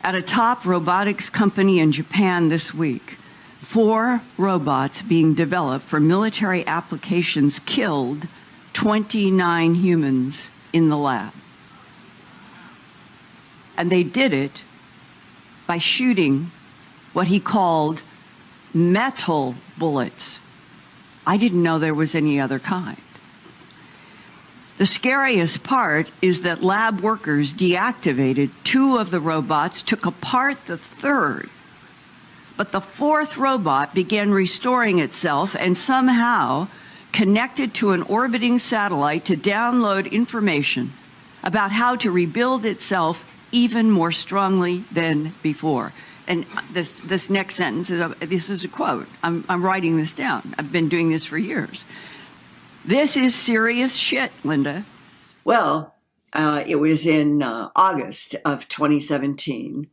At a top robotics company in Japan this week, 4 robots being developed for military applications killed 29 humans in the lab. And they did it by shooting what he called metal bullets. I didn't know there was any other kind. The scariest part is that lab workers deactivated 2 of the robots, took apart the 3rd, but the 4th robot began restoring itself and somehow connected to an orbiting satellite to download information about how to rebuild itself even more strongly than before. And this next sentence is a quote. I'm writing this down. I've been doing this for years. This is serious shit, Linda. Well, it was in August of 2017.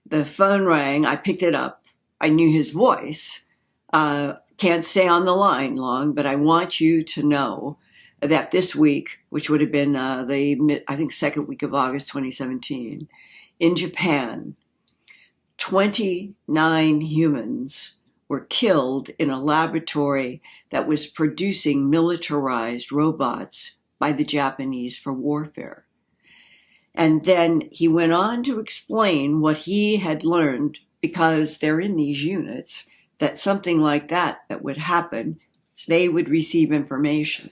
The phone rang. I picked it up. I knew his voice. Can't stay on the line long, but I want you to know that this week, which would have been second week of August 2017, in Japan, 29 humans were killed in a laboratory that was producing militarized robots by the Japanese for warfare. And then he went on to explain what he had learned, because they're in these units, that something like that would happen, they would receive information.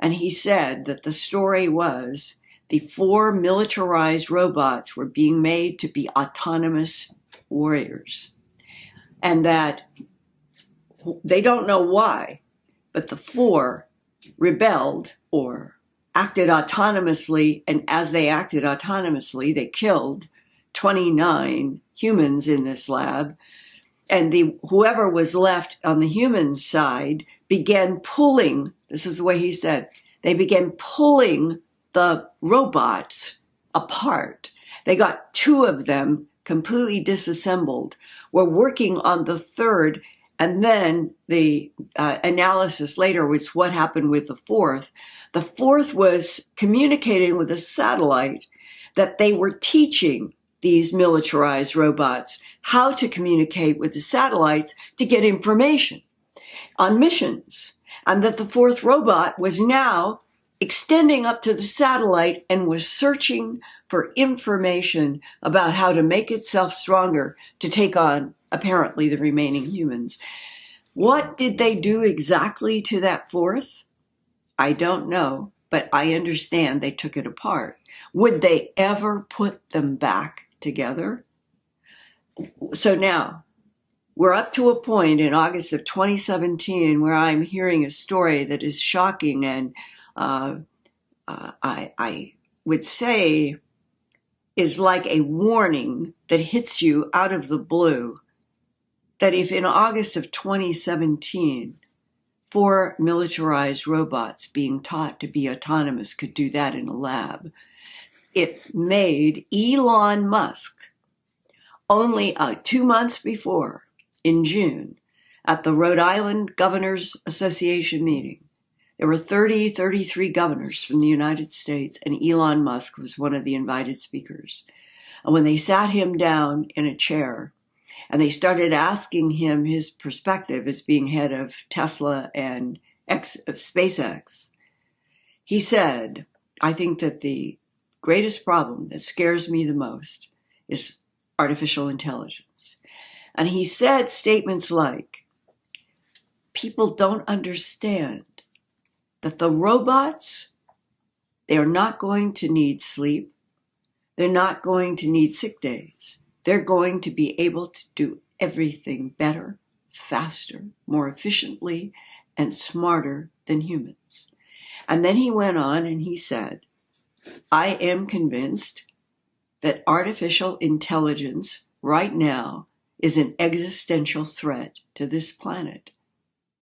And he said that the story was the 4 militarized robots were being made to be autonomous warriors. And that they don't know why, but the 4 rebelled or acted autonomously. And as they acted autonomously, they killed 29 humans in this lab. And whoever was left on the human side began pulling, this is the way he said, they began pulling the robots apart. They got 2 of them completely disassembled. Were working on the 3rd, and then the analysis later was what happened with the 4th. The 4th was communicating with a satellite that they were teaching these militarized robots how to communicate with the satellites to get information on missions, and that the 4th robot was now extending up to the satellite and was searching for information about how to make itself stronger to take on, apparently, the remaining humans. What did they do exactly to that 4th? I don't know, but I understand they took it apart. Would they ever put them back together? So now, we're up to a point in August of 2017 where I'm hearing a story that is shocking, and I would say is like a warning that hits you out of the blue, that if in August of 2017, 4 militarized robots being taught to be autonomous could do that in a lab, it made Elon Musk, only 2 months before, in June, at the Rhode Island Governors Association meeting. There were 33 governors from the United States, and Elon Musk was one of the invited speakers. And when they sat him down in a chair and they started asking him his perspective as being head of Tesla and SpaceX, he said, I think that the greatest problem that scares me the most is artificial intelligence. And he said statements like, people don't understand that the robots, they are not going to need sleep. They're not going to need sick days. They're going to be able to do everything better, faster, more efficiently, and smarter than humans. And then he went on and he said, I am convinced that artificial intelligence right now is an existential threat to this planet.